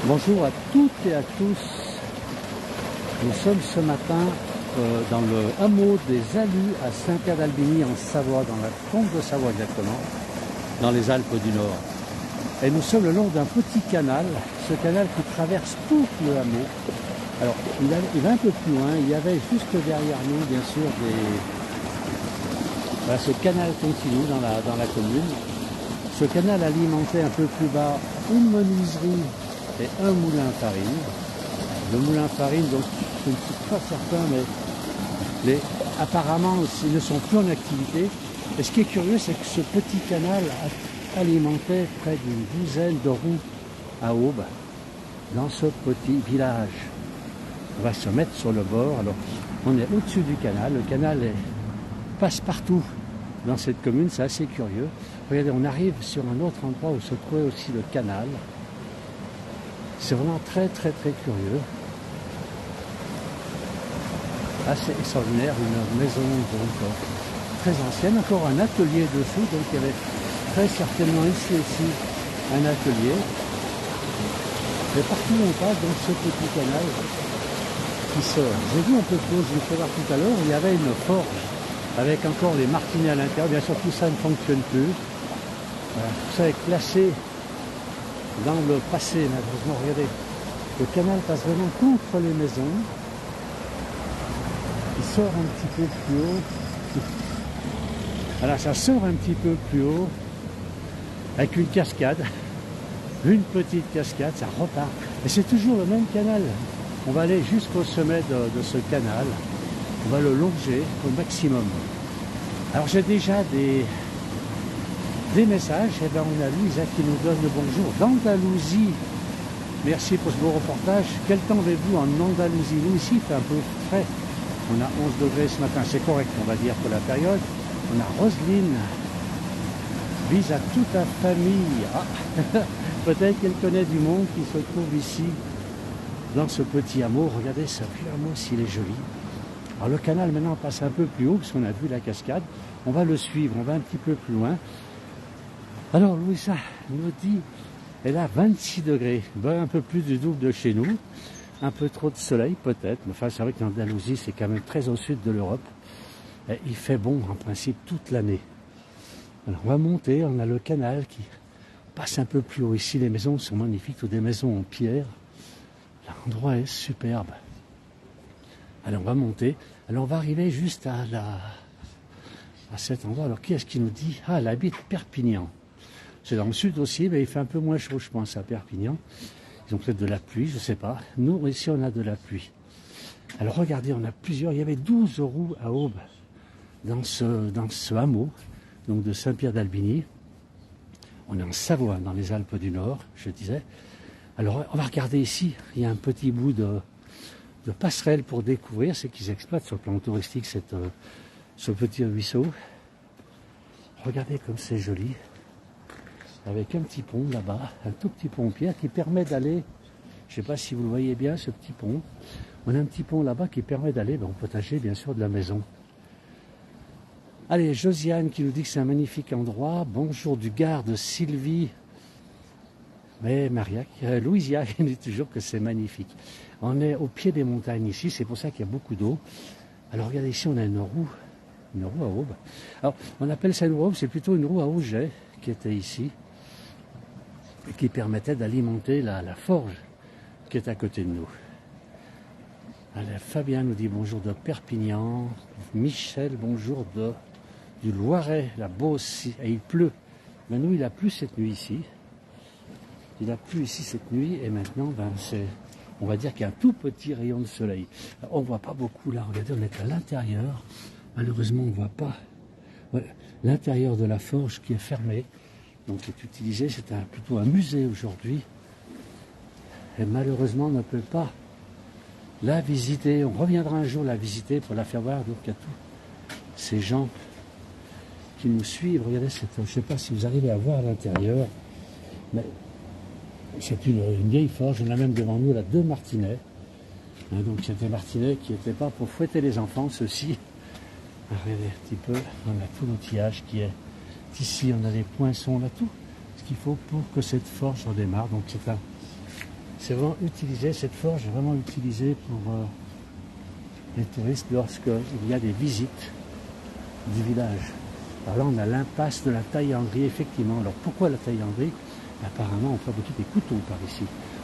Bonjour à toutes et à tous. Nous sommes ce matin dans le hameau des Alus à Saint-Pierre-d'Albigny en Savoie, dans la combe de Savoie exactement, dans les Alpes du Nord. Et nous sommes le long d'un petit canal, ce canal qui traverse tout le hameau. Alors il va un peu plus loin, il y avait juste derrière nous bien sûr voilà, ce canal continu dans la commune. Ce canal alimentait un peu plus bas une menuiserie et un moulin à farine. Le moulin à farine, donc je ne suis pas certain, mais apparemment ils ne sont plus en activité. Et ce qui est curieux, c'est que ce petit canal alimentait près d'une douzaine de roues à aube dans ce petit village. On va se mettre sur le bord. Alors on est au-dessus du canal. Le canal passe partout dans cette commune, c'est assez curieux. Regardez, on arrive sur un autre endroit où se trouvait aussi le canal. C'est vraiment très très très curieux. Assez extraordinaire, une maison donc très ancienne, encore un atelier dessous, donc il y avait très certainement ici un atelier. Et partout où on passe, donc ce petit canal qui sort. J'ai vu un peu de choses, je vais voir tout à l'heure, il y avait une forge avec encore les martinets à l'intérieur. Bien sûr, tout ça ne fonctionne plus. Voilà, tout ça est classé dans le passé, malheureusement. Regardez, le canal passe vraiment contre les maisons. Il sort un petit peu plus haut. Voilà, ça sort un petit peu plus haut avec une cascade. Une petite cascade, ça repart. Et c'est toujours le même canal. On va aller jusqu'au sommet de ce canal. On va le longer au maximum. Alors j'ai déjà des messages. Et bien on a Louisa qui nous donne le bonjour d'Andalousie. Merci pour ce beau reportage. Quel temps avez-vous en Andalousie? Nous ici il fait un peu frais. On a 11 degrés ce matin, c'est correct on va dire pour la période. On a Roselyne. Bise à toute la famille. Ah. Peut-être qu'elle connaît du monde qui se trouve ici dans ce petit hameau. Regardez ce vieux hameau s'il est joli. Alors le canal maintenant passe un peu plus haut parce qu'on a vu la cascade. On va le suivre, on va un petit peu plus loin. Alors Louisa nous dit, elle a 26 degrés, ben, un peu plus du double de chez nous. Un peu trop de soleil peut-être, mais enfin c'est vrai que l'Andalousie c'est quand même très au sud de l'Europe. Et il fait bon en principe toute l'année. Alors on va monter, on a le canal qui passe un peu plus haut. Ici les maisons sont magnifiques, toutes des maisons en pierre. L'endroit est superbe. Alors on va monter. Alors on va arriver juste à cet endroit. Alors qui est-ce qui nous dit? Ah, elle habite Perpignan. C'est dans le sud aussi, mais il fait un peu moins chaud je pense à Perpignan. Ils ont peut-être de la pluie, je ne sais pas. Nous ici on a de la pluie. Alors regardez, on a plusieurs. Il y avait 12 roues à aube dans ce hameau, donc de Saint-Pierre-d'Albigny. On est en Savoie, dans les Alpes du Nord, je disais. Alors on va regarder ici, il y a un petit bout de passerelle pour découvrir, c'est qu'ils exploitent sur le plan touristique ce petit ruisseau. Regardez comme c'est joli, avec un petit pont là-bas, un tout petit pont en pierre qui permet d'aller, je ne sais pas si vous le voyez bien ce petit pont, on a un petit pont là-bas qui permet d'aller au potager bien sûr de la maison. Allez, Josiane qui nous dit que c'est un magnifique endroit. Bonjour du Gard de Sylvie. Mais Louisia qui nous dit toujours que c'est magnifique. On est au pied des montagnes ici, c'est pour ça qu'il y a beaucoup d'eau. Alors regardez ici, on a une roue à aube. Alors on appelle ça une roue à aube, c'est plutôt une roue à auget qui était ici et qui permettait d'alimenter la forge qui est à côté de nous. Allez, Fabien nous dit bonjour de Perpignan. Michel, bonjour du Loiret, la Beauce, et il pleut. Mais nous, il a plu cette nuit ici. Il a plu ici cette nuit, et maintenant, on va dire qu'il y a un tout petit rayon de soleil. Alors, on ne voit pas beaucoup là, regardez, on est à l'intérieur. Malheureusement, on ne voit pas l'intérieur de la forge qui est fermée, donc qui est utilisé. C'est plutôt un musée aujourd'hui. Et malheureusement, on ne peut pas la visiter. On reviendra un jour la visiter pour la faire voir. Donc, il y a tous ces gens qui nous suivent. Regardez, je ne sais pas si vous arrivez à voir à l'intérieur, mais c'est une vieille forge. On a même devant nous là 2 martinets. Donc c'est des martinets qui n'étaient pas pour fouetter les enfants, ceux-ci. Regardez un petit peu, on a tout l'outillage qui est ici, on a des poinçons, on a tout ce qu'il faut pour que cette forge redémarre. Donc C'est vraiment utilisé, cette forge est vraiment utilisée pour les touristes lorsqu'il y a des visites du village. Alors là, on a l'impasse de la taillanderie, effectivement. Alors pourquoi la taillanderie? Apparemment, on fabriquait des couteaux par ici.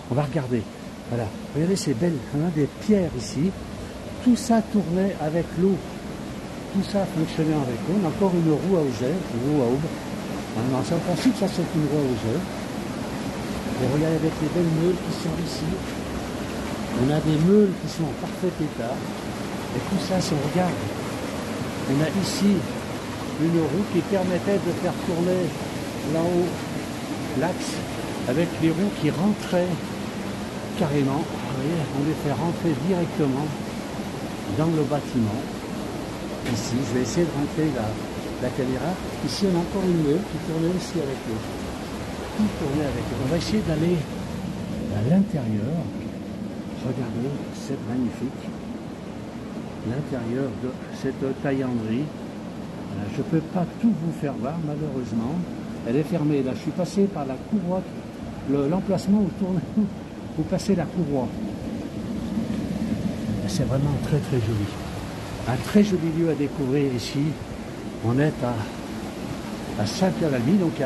On va regarder. Voilà. Regardez ces belles, on a des pierres ici. Tout ça tournait avec l'eau. Tout ça fonctionnait avec l'eau. On a encore une roue à Auger, une roue à aube. En principe, ça c'est une roue à Auger. Et regardez avec les belles meules qui sont ici. On a des meules qui sont en parfait état. Et tout ça, si on regarde, on a ici une roue qui permettait de faire tourner là-haut l'axe avec les roues qui rentraient carrément. Vous voyez, on les fait rentrer directement dans le bâtiment. Ici, je vais essayer de rentrer la caméra. Ici, on a encore une meule qui tournait aussi avec l'eau. Tout tournait avec l'eau. On va essayer d'aller à l'intérieur. Regardez, c'est magnifique. L'intérieur de cette taillanderie. Voilà, je ne peux pas tout vous faire voir, malheureusement. Elle est fermée. Là, je suis passé par la courroie, l'emplacement où passait la courroie. C'est vraiment très très joli. Un très joli lieu à découvrir ici. On est à Saint-Pierre-l'Albi, donc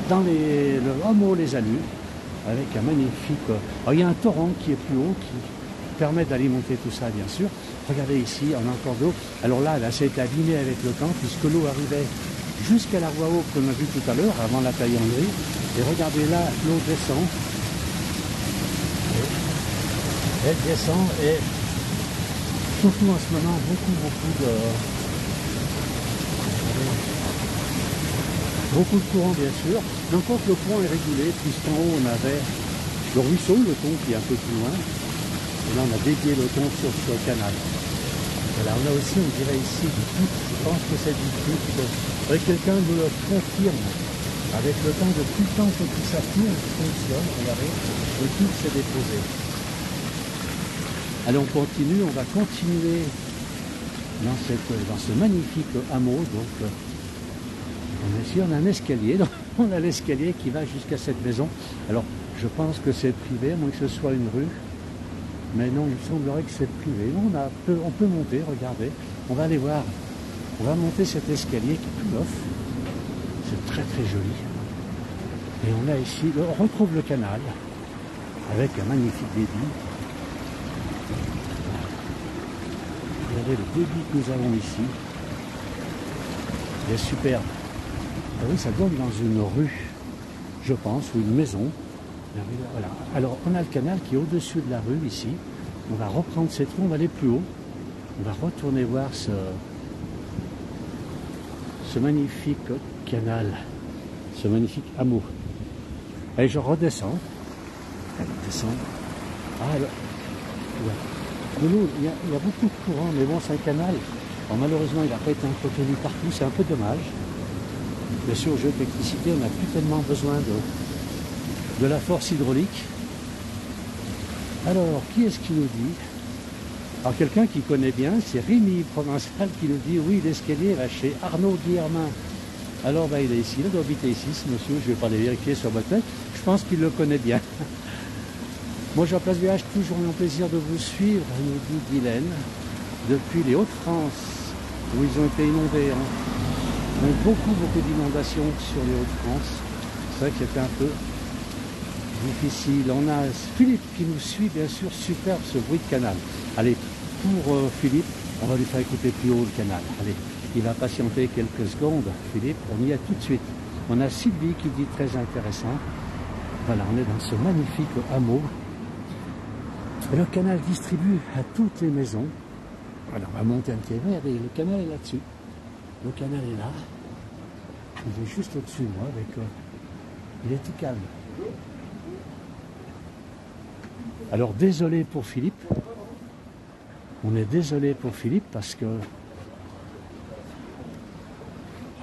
dans le hameau Les Alus, avec un magnifique... Alors, il y a un torrent qui est plus haut, qui permet d'alimenter tout ça, bien sûr. Regardez ici, on a encore d'eau. Alors là, ça a été abîmé avec le temps, puisque l'eau arrivait jusqu'à la voie haute qu'on a vue tout à l'heure, avant la taillanderie. Et regardez là, l'eau descend. Elle descend et surtout en ce moment, beaucoup de courant, bien sûr. Mais encore que le courant est régulé, puisqu'en haut on avait le ruisseau, le Thon qui est un peu plus loin. Et là on a dédié le Thon sur ce canal. Voilà, on a aussi, on dirait ici, du tout. Je pense que c'est du tout. Quelqu'un nous le confirme. Avec le temps, depuis le temps que tout ça fonctionne, regardez, le tout s'est déposé. Allez, on continue, on va continuer dans ce magnifique hameau. Donc, on a un escalier, donc on a l'escalier qui va jusqu'à cette maison. Alors, je pense que c'est privé, à moins que ce soit une rue. Mais non, il semblerait que c'est privé. Non, on peut monter, regardez. On va aller voir. On va monter cet escalier qui est tout neuf. C'est très très joli. Et on a ici, on retrouve le canal avec un magnifique débit. Regardez le débit que nous avons ici. Il est superbe. Ah oui, ça donne dans une rue, je pense, ou une maison. Voilà. Alors, on a le canal qui est au-dessus de la rue, ici. On va reprendre cette rue, on va aller plus haut. On va retourner voir ce magnifique canal, ce magnifique hameau. Et je redescends. Allez, descends. Ah, alors, ouais. De l'eau, il y a beaucoup de courant, mais bon, c'est un canal. Alors, malheureusement, il n'a pas été entretenu partout, c'est un peu dommage. Bien sûr, au jeu d'électricité, on n'a plus tellement besoin de la force hydraulique. Alors, qui est-ce qui nous dit? Alors, quelqu'un qui connaît bien, c'est Rémi Provençal qui nous dit, oui, l'escalier va chez Arnaud Guillermin. Alors, il est ici, il doit habiter ici, ce monsieur, je ne vais pas le vérifier sur votre tête. Je pense qu'il le connaît bien. Moi, Jean-Place VH, toujours un plaisir de vous suivre, nous dit Guylaine, depuis les Hauts-de-France, où ils ont été inondés. Donc, beaucoup d'inondations sur les Hauts-de-France. C'est vrai que c'était un peu difficile. On a Philippe qui nous suit, bien sûr, superbe ce bruit de canal. Allez, pour Philippe, on va lui faire écouter plus haut le canal. Allez, il va patienter quelques secondes. Philippe, on y est tout de suite. On a Sylvie qui dit très intéressant. Voilà, on est dans ce magnifique hameau. Et le canal distribue à toutes les maisons. Alors, on va monter un petit peu. Regardez, le canal est là-dessus. Le canal est là. Il est juste au-dessus de moi. Il est tout calme. Alors, désolé pour Philippe. On est désolé pour Philippe parce que...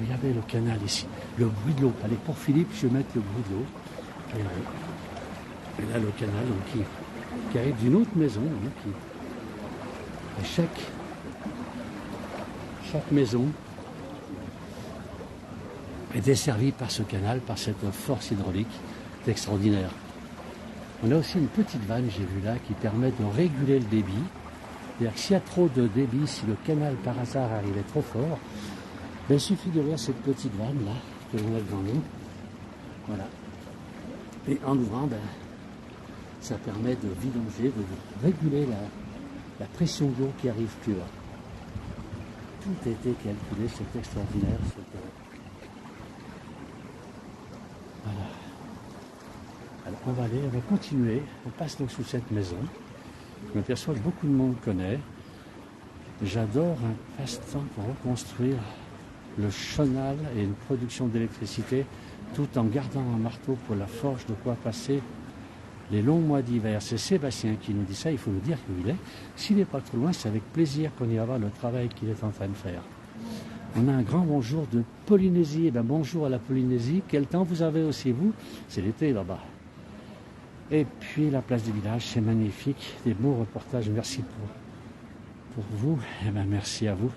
Regardez le canal ici. Le bruit de l'eau. Allez, pour Philippe, je vais mettre le bruit de l'eau. Et là, le canal donc, qui arrive d'une autre maison. Et chaque maison est desservie par ce canal, par cette force hydraulique. C'est extraordinaire. On a aussi une petite vanne, j'ai vu là, qui permet de réguler le débit. C'est-à-dire que s'il y a trop de débit, si le canal par hasard arrivait trop fort, ben, il suffit d'ouvrir cette petite vanne là, que l'on a devant nous. Voilà. Et en ouvrant, ben, ça permet de vidanger, de réguler la pression d'eau qui arrive plus bas. Tout a été calculé, c'est extraordinaire. Voilà. Alors on va aller, on va continuer. On passe donc sous cette maison. Je m'aperçois que beaucoup de monde connaît. J'adore un passe-temps pour reconstruire le chenal et une production d'électricité tout en gardant un marteau pour la forge de quoi passer les longs mois d'hiver. C'est Sébastien qui nous dit ça, il faut nous dire où il est. S'il n'est pas trop loin, c'est avec plaisir qu'on ira voir le travail qu'il est en train de faire. On a un grand bonjour de Polynésie. Eh bien, bonjour à la Polynésie. Quel temps vous avez aussi, vous? C'est l'été là-bas. Et puis la place du village, c'est magnifique. Des beaux reportages. Merci pour vous. Eh bien, merci à vous.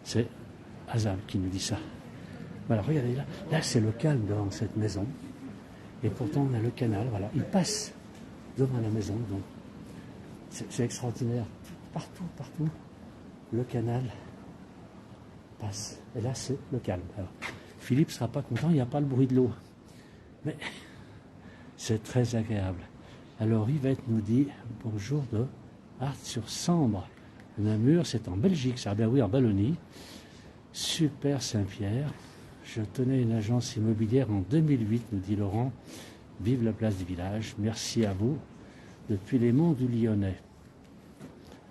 C'est Azam qui nous dit ça. Voilà, regardez là. Là, c'est le calme devant cette maison. Et pourtant, on a le canal. Voilà, il passe devant la maison. Donc, c'est extraordinaire. Partout, le canal passe. Et là, c'est le calme. Alors, Philippe ne sera pas content, il n'y a pas le bruit de l'eau. Mais c'est très agréable. Alors, Yvette nous dit bonjour de Art-sur-Sambre. Namur, c'est en Belgique, ça. Ben oui, en Wallonie. Super Saint-Pierre. Je tenais une agence immobilière en 2008, nous dit Laurent. Vive la place du village. Merci à vous. Depuis les monts du Lyonnais.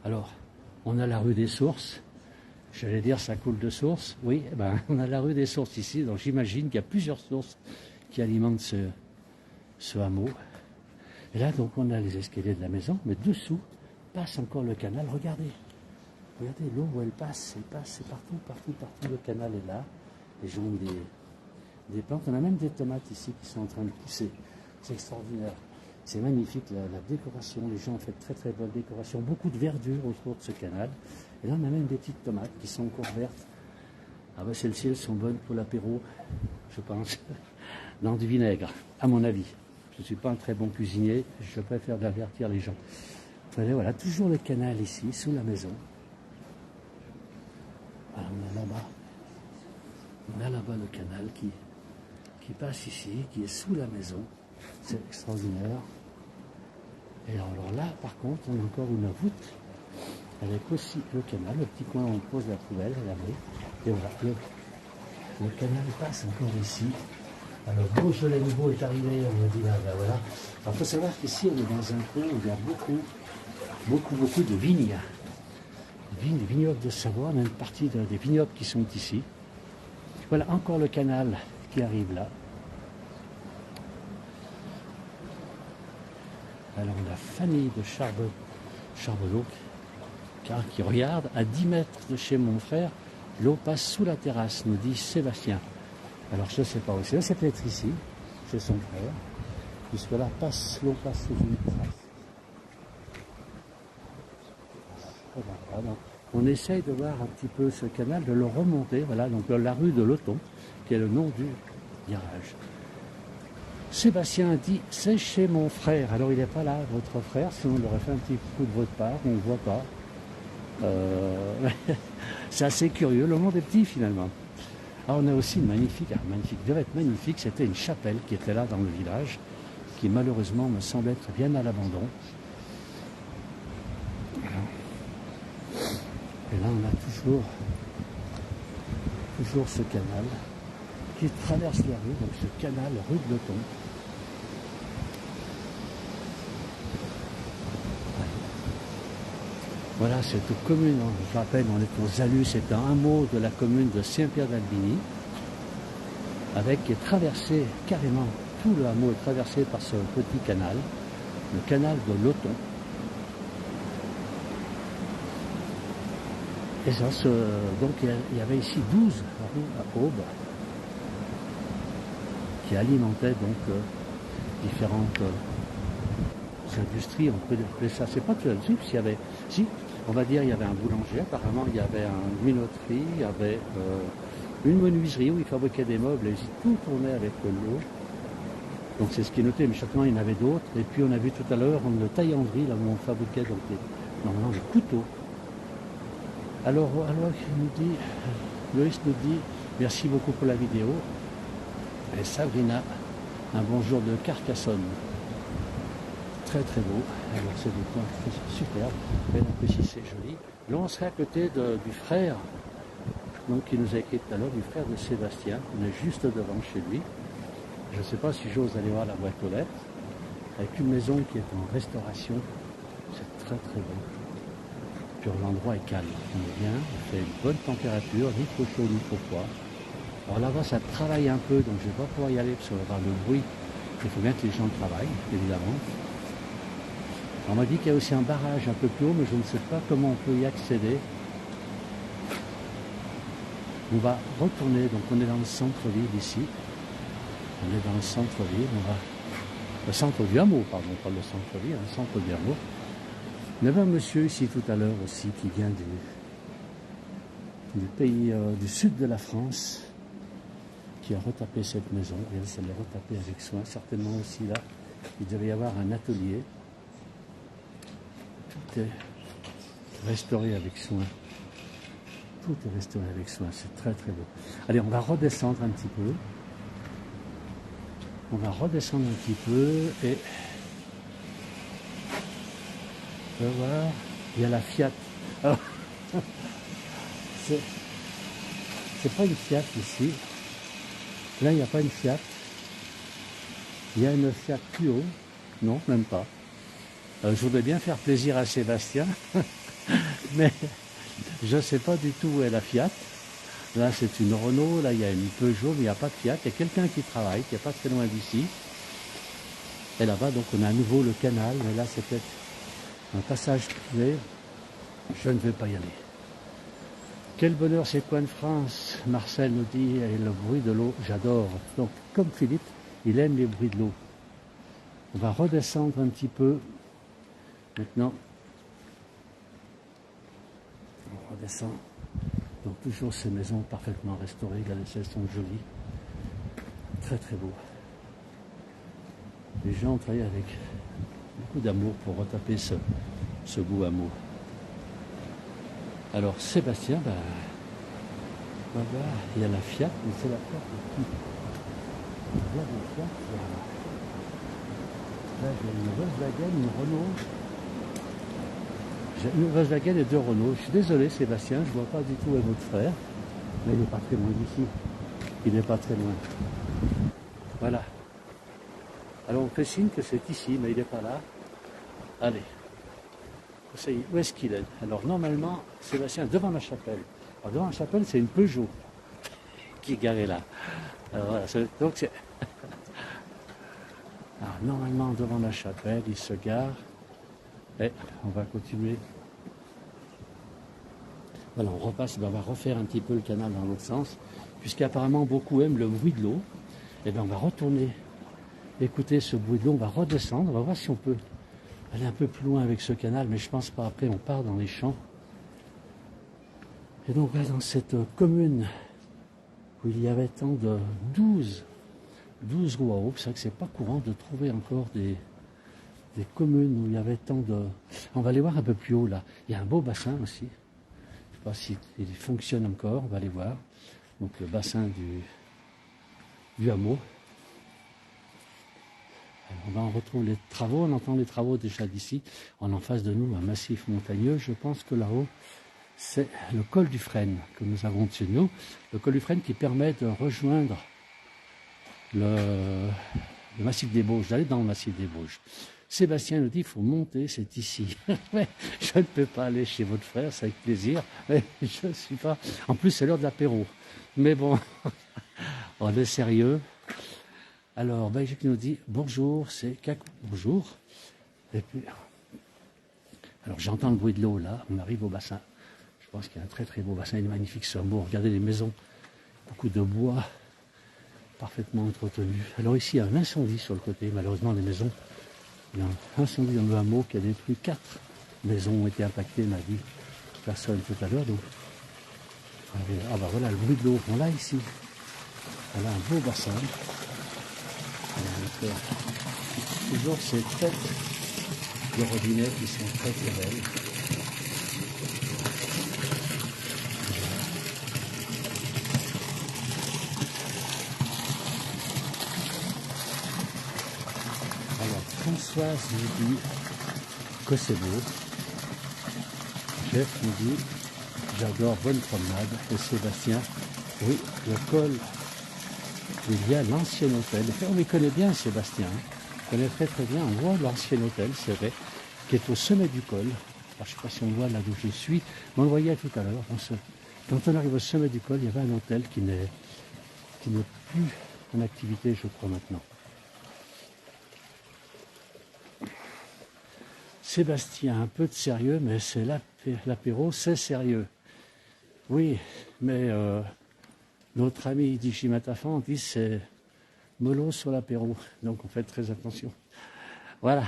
Alors, on a la rue des Sources. J'allais dire, ça coule de source. Oui, ben, on a la rue des Sources ici. Donc, j'imagine qu'il y a plusieurs sources qui alimentent ce hameau. Et là, donc, on a les escaliers de la maison. Mais dessous, passe encore le canal. Regardez l'eau où elle passe. C'est partout. Le canal est là. Les gens ont des plantes. On a même des tomates ici qui sont en train de pousser. C'est extraordinaire. C'est magnifique, la décoration. Les gens ont fait très très bonne décoration. Beaucoup de verdure autour de ce canal. Et là, on a même des petites tomates qui sont encore vertes. Ah ben celles-ci, elles sont bonnes pour l'apéro, je pense, dans du vinaigre, à mon avis. Je ne suis pas un très bon cuisinier. Je préfère d'avertir les gens. Voilà, toujours le canal ici, sous la maison. Voilà, on a là-bas le canal qui passe ici, qui est sous la maison. C'est extraordinaire. Et alors là, par contre, on a encore une voûte avec aussi le canal, le petit coin où on pose la poubelle, regardez. Et voilà, le canal passe encore ici. Alors, Beaujolais nouveau est arrivé, on me dit là, ben voilà. Alors, il faut savoir qu'ici, on est dans un coin où il y a beaucoup de vignes. Des vignobles de Savoie, on a une partie des vignobles qui sont ici. Voilà, encore le canal qui arrive là. Alors, la famille de Charbonneau qui regarde à 10 mètres de chez mon frère, l'eau passe sous la terrasse, nous dit Sébastien. Alors, je ne sais pas où c'est peut-être ici, chez son frère, puisque là, l'eau passe sous une terrasse. Voilà, donc, on essaye de voir un petit peu ce canal, de le remonter, voilà, donc la rue de l'Othon, qui est le nom du virage. Sébastien a dit, c'est chez mon frère. Alors il n'est pas là, votre frère, sinon il aurait fait un petit coup de votre part, on ne le voit pas. C'est assez curieux, le monde est petit finalement. Alors on a aussi une magnifique, devait être magnifique, c'était une chapelle qui était là dans le village, qui malheureusement me semble être bien à l'abandon. Et là on a toujours ce canal qui traverse la rue, donc ce canal rue de l'Othon. Voilà, cette commune, je rappelle, on est aux Alus, c'est un hameau de la commune de Saint-Pierre-d'Albigny, qui est traversé carrément, tout le hameau est traversé par ce petit canal, le canal de l'Othon. Et ça, donc il y avait ici 12 rues à Aube qui alimentaient donc différentes industries, on peut appeler ça. C'est pas tout là-dessus, parce qu'il y avait, si, on va dire, il y avait un boulanger, apparemment il y avait une minoterie, il y avait une menuiserie où ils fabriquaient des meubles, et tout tournait avec l'eau. Donc c'est ce qui est noté, mais certainement il y en avait d'autres. Et puis on a vu tout à l'heure le taillanderie, là où on fabriquait donc normalement les couteaux. Alors Loïs nous dit merci beaucoup pour la vidéo. Et Sabrina, un bonjour de Carcassonne. Très très beau. Alors c'est des coins superbes. Belle apprécie, c'est joli. Là on serait à côté du frère, donc qui nous a écrit tout à l'heure, du frère de Sébastien. On est juste devant chez lui. Je ne sais pas si j'ose aller voir la boîte aux lettres. Avec une maison qui est en restauration. C'est très très beau. Puis l'endroit est calme. On est bien, il fait une bonne température, ni trop chaud ni trop froid. Alors là-bas ça travaille un peu, donc je ne vais pas pouvoir y aller parce qu'on va avoir le bruit. Il faut bien que les gens travaillent, évidemment. On m'a dit qu'il y a aussi un barrage un peu plus haut, mais je ne sais pas comment on peut y accéder. On va retourner, donc on est dans le centre-ville ici. On est dans le centre-ville, le centre du hameau, pardon, pas le centre-ville, le centre du hameau. Il y avait un monsieur ici tout à l'heure aussi qui vient du pays du sud de la France, qui a retapé cette maison. Et ça l'a retapé avec soin. Certainement aussi là, il devait y avoir un atelier. Tout est restauré avec soin. Tout est restauré avec soin. C'est très très beau. Allez, on va redescendre un petit peu. On va redescendre un petit peu et on va voir. Il y a la Fiat. Alors, c'est pas une Fiat ici. Là, il n'y a pas une Fiat. Il y a une Fiat plus haut. Non, même pas. Je voudrais bien faire plaisir à Sébastien, mais je ne sais pas du tout où est la Fiat. Là, c'est une Renault, là, il y a une Peugeot, mais il n'y a pas de Fiat. Il y a quelqu'un qui travaille, qui n'est pas très loin d'ici. Et là-bas, donc, on a à nouveau le canal, mais là, c'est peut-être un passage privé. Je ne vais pas y aller. Quel bonheur ces coins de France, Marcel nous dit, et le bruit de l'eau, j'adore. Donc, comme Philippe, il aime les bruits de l'eau. On va redescendre un petit peu. Maintenant, on redescend. Donc toujours ces maisons parfaitement restaurées, regardez, elles sont jolies. Très très beau. Les gens travaillent avec beaucoup d'amour pour retaper ce beau hameau. Alors Sébastien, voilà, il y a la Fiat, mais c'est la Fiat qui. Il y a la Fiat, là j'ai une Volkswagen, une Renault. J'ai une Volkswagen et deux Renault. Je suis désolé Sébastien, je ne vois pas du tout où est votre frère. Mais il n'est pas très loin d'ici. Il n'est pas très loin. Voilà. Alors on fait signe que c'est ici, mais il n'est pas là. Allez. Où est-ce qu'il est? Alors normalement, Sébastien, devant la chapelle. Alors devant la chapelle, c'est une Peugeot qui est garée là. Alors voilà, donc c'est. Alors normalement, devant la chapelle, il se gare. Et on va continuer. Voilà, on repasse, on va refaire un petit peu le canal dans l'autre sens, puisqu'apparemment beaucoup aiment le bruit de l'eau. Et bien on va retourner écouter ce bruit de l'eau, on va redescendre, on va voir si on peut aller un peu plus loin avec ce canal, mais je pense pas. Après on part dans les champs. Et donc là, dans cette commune où il y avait tant de 12 roues à eau, c'est vrai que c'est pas courant de trouver encore des communes où il y avait tant de. On va aller voir un peu plus haut là. Il y a un beau bassin aussi. Je ne sais pas s'il fonctionne encore, on va aller voir. Donc le bassin du hameau. Alors, on retrouve les travaux, on entend les travaux déjà d'ici. En face de nous, un massif montagneux. Je pense que là-haut, c'est le col du Frêne que nous avons dessus de nous. Le col du Frêne qui permet de rejoindre le massif des Bauges, d'aller dans le massif des Bauges. Sébastien nous dit, il faut monter, c'est ici. Mais je ne peux pas aller chez votre frère, c'est avec plaisir. Mais je ne suis pas. En plus, c'est l'heure de l'apéro. Mais bon, on est sérieux. Alors, Belgique nous dit, bonjour, c'est Cacou. Bonjour. Et puis, alors j'entends le bruit de l'eau là, on arrive au bassin. Je pense qu'il y a un très très beau bassin, il est magnifique ce hameau. Regardez les maisons, beaucoup de bois, parfaitement entretenu. Alors ici, il y a un incendie sur le côté, malheureusement les maisons. Il y a un incendie dans le hameau qui a détruit 4 maisons ont été impactées, m'a dit personne tout à l'heure. Donc, ah bah voilà le bruit de l'eau. On l'a ici. Voilà un beau bassin. toujours ces têtes de robinet qui sont très très belles. Alors Françoise nous dit que c'est beau. Jeff nous dit j'adore, bonne promenade. Et Sébastien, oui, le col, il y a l'ancien hôtel. On les connaît bien, Sébastien. On connaît très très bien. On voit l'ancien hôtel, c'est vrai, qui est au sommet du col. Alors, je ne sais pas si on voit là d'où je suis, mais on le voyait tout à l'heure. Quand on arrive au sommet du col, il y avait un hôtel qui n'est plus en activité, je crois, maintenant. Sébastien, un peu de sérieux, mais c'est l'apéro, c'est sérieux. Oui, mais notre ami Digimatafan dit c'est mollo sur l'apéro, donc on fait très attention. Voilà,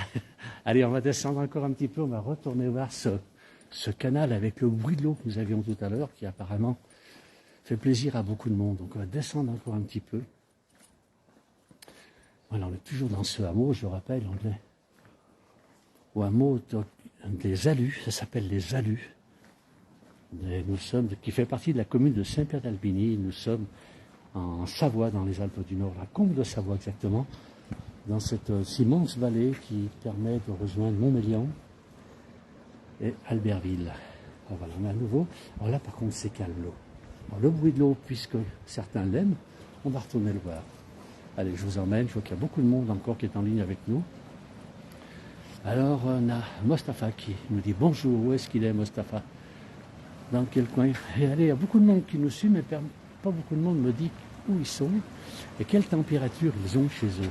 allez, on va descendre encore un petit peu, on va retourner voir ce canal avec le bruit de l'eau que nous avions tout à l'heure, qui apparemment fait plaisir à beaucoup de monde. Donc on va descendre encore un petit peu. Voilà, on est toujours dans ce hameau, je rappelle, on est au hameau des Alus, ça s'appelle les Alus. Nous sommes, qui fait partie de la commune de Saint-Pierre-d'Albigny. Nous sommes en Savoie, dans les Alpes du Nord, la combe de Savoie exactement, dans cette immense vallée qui permet de rejoindre Montmélian et Albertville. Alors voilà, on est à nouveau. Alors là, par contre, c'est calme l'eau. Le bruit de l'eau, puisque certains l'aiment, on va retourner le voir. Allez, je vous emmène. Je vois qu'il y a beaucoup de monde encore qui est en ligne avec nous. Alors, on a Mostafa qui nous dit bonjour. Où est-ce qu'il est, Mostafa? Dans quel coin? Et allez, il y a beaucoup de monde qui nous suit, mais pas beaucoup de monde me dit où ils sont et quelle température ils ont chez eux.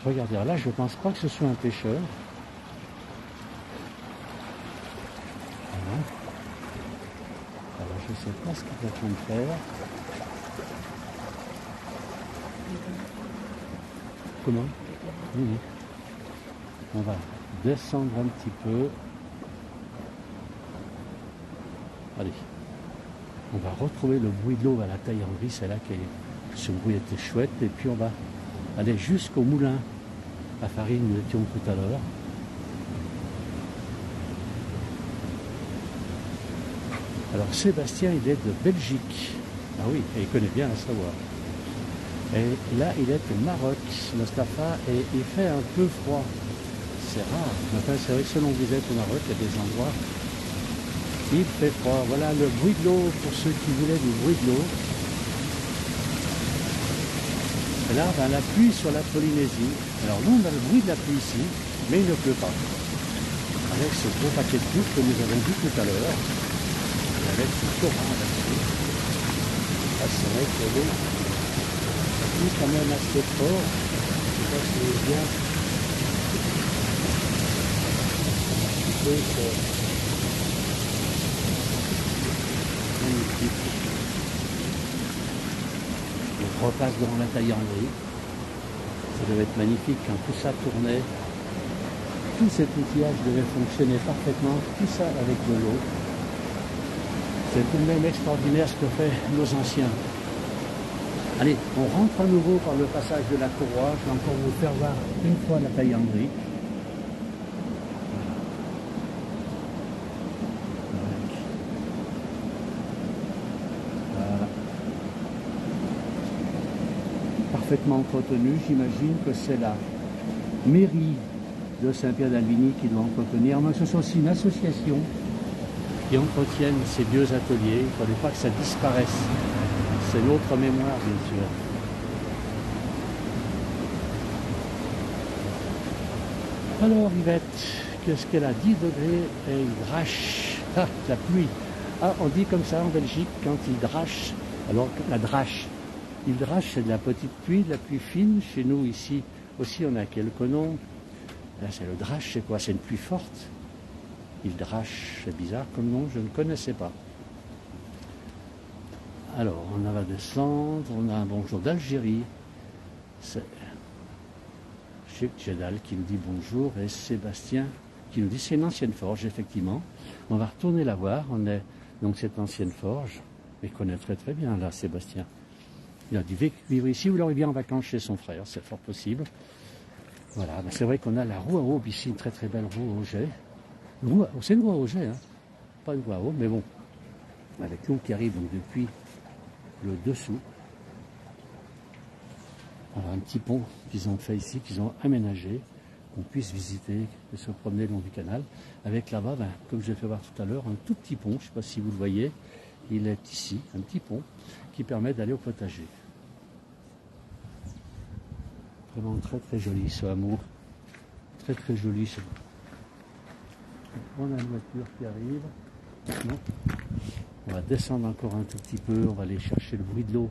Regardez, là, je ne pense pas que ce soit un pêcheur. Voilà. Alors, je ne sais pas ce qu'il est en train de faire. Comment? Oui, oui. On va descendre un petit peu. Allez, on va retrouver le bruit de l'eau à la Taillanderie, c'est là que ce bruit était chouette, et puis on va aller jusqu'au moulin à farine où nous étions tout à l'heure. Alors Sébastien, il est de Belgique. Ah oui, et il connaît bien la Savoie. Et là, il est au Maroc, Mostafa, et il fait un peu froid. C'est rare. Enfin, c'est vrai que selon vous êtes au Maroc, il y a des endroits. Il fait froid. Voilà le bruit de l'eau pour ceux qui voulaient du bruit de l'eau. Et là, ben, la pluie sur la Polynésie. Alors nous, on a le bruit de la pluie ici, mais il ne pleut pas. Avec ce gros paquet de pluie que nous avons vu tout à l'heure, avec ce torrent là-dessus. Là, c'est vrai que l'eau, ça pousse quand même assez fort. Je ne sais pas si vous voyez bien. Un peu magnifique. Je repasse devant la Taillanderie. Ça devait être magnifique quand tout ça tournait. Tout cet outillage devait fonctionner parfaitement. Tout ça avec de l'eau. C'est tout de même extraordinaire ce que fait nos anciens. Allez, on rentre à nouveau par le passage de la courroie. Je vais encore vous faire voir une fois la Taillanderie. Parfaitement entretenu, j'imagine que c'est la mairie de Saint-Pierre-d'Albigny qui doit entretenir, mais ce sont aussi une association qui entretiennent ces vieux ateliers. Il ne faudrait pas que ça disparaisse. C'est notre mémoire, bien sûr. Alors Yvette, qu'est-ce qu'elle a? 10 degrés et il drache. Ah, la pluie. Ah, on dit comme ça en Belgique quand il drache. Alors la drache. Il drache, c'est de la petite pluie, de la pluie fine. Chez nous, ici, aussi, on a quelques noms. Là, c'est le drache, c'est quoi? C'est une pluie forte. Il drache, c'est bizarre comme nom, je ne connaissais pas. Alors, on va descendre. On a un bonjour d'Algérie. C'est Cheikh Jedal qui nous dit bonjour. Et Sébastien qui nous dit c'est une ancienne forge, effectivement. On va retourner la voir. On est donc cette ancienne forge. Il connaît très très bien, là, Sébastien. Il a dû vivre ici ou alors il vient en vacances chez son frère, c'est fort possible. Voilà, ben c'est vrai qu'on a la roue à aube ici, une très très belle roue à Auger. C'est une roue à Auger, hein. Pas une roue à aube, mais bon, avec l'eau qui arrive donc depuis le dessous. Alors un petit pont qu'ils ont fait ici, qu'ils ont aménagé, qu'on puisse visiter et se promener le long du canal. Avec là-bas, ben, comme je l'ai fait voir tout à l'heure, un tout petit pont, je ne sais pas si vous le voyez, il est ici, un petit pont qui permet d'aller au potager. Vraiment très très joli ce hameau, très très joli. On a une voiture qui arrive. Non. On va descendre encore un tout petit peu, on va aller chercher le bruit de l'eau.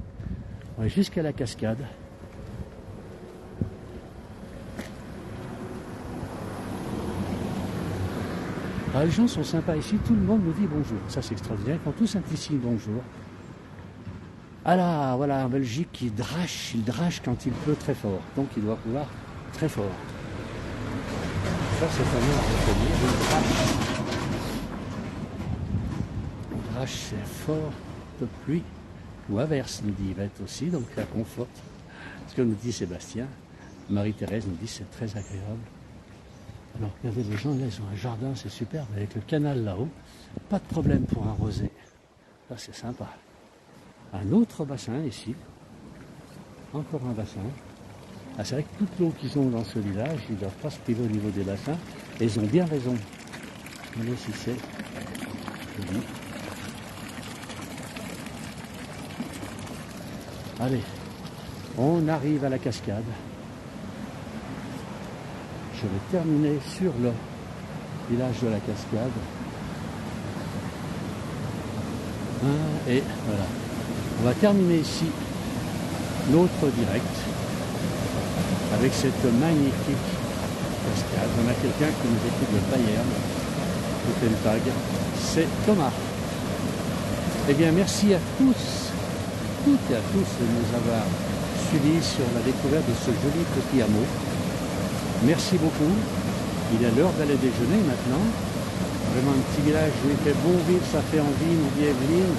On va jusqu'à la cascade. Alors, les gens sont sympas ici, tout le monde nous dit bonjour. Ça c'est extraordinaire, ils font tous un petit signe bonjour. Ah là, voilà, en Belgique, il drache quand il pleut très fort. Donc il doit pleuvoir très fort. Ça c'est un mot à retenir, il drache. Il drache, c'est fort de pluie ou averse, nous dit Yvette aussi, donc ça conforte. Ce que nous dit Sébastien, Marie-Thérèse nous dit c'est très agréable. Alors regardez les gens, là ils ont un jardin, c'est superbe, avec le canal là-haut, pas de problème pour arroser. Là c'est sympa. Un autre bassin ici, encore un bassin. Ah, c'est vrai que toute l'eau qu'ils ont dans ce village, ils ne doivent pas se priver au niveau des bassins, et ils ont bien raison. Regardez si c'est joli. Allez, on arrive à la cascade. Je vais terminer sur le village de la cascade. Et voilà. On va terminer ici notre direct avec cette magnifique cascade. On a quelqu'un qui nous écoute de Bayern, qui fait le tag. C'est Thomas. Eh bien, merci à tous, toutes et à tous de nous avoir suivis sur la découverte de ce joli petit hameau. Merci beaucoup. Il est l'heure d'aller déjeuner maintenant. Vraiment un petit village où il fait bon vivre, ça fait envie, nous dit Evelyne.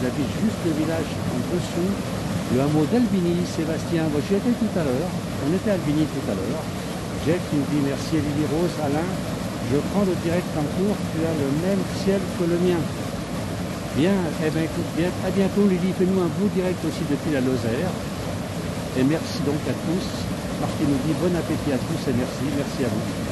J'habite juste le village en dessous, le hameau d'Albigny. Sébastien, moi j'y étais tout à l'heure. On était à Albigny tout à l'heure. Jeff qui nous dit merci Lily Rose. Alain, je prends le direct en cours, tu as le même ciel que le mien. Bien, eh bien écoute, bien, à bientôt Lily, fais-nous un beau direct aussi depuis la Lozère. Et merci donc à tous. Marc nous dit bon appétit à tous et merci à vous.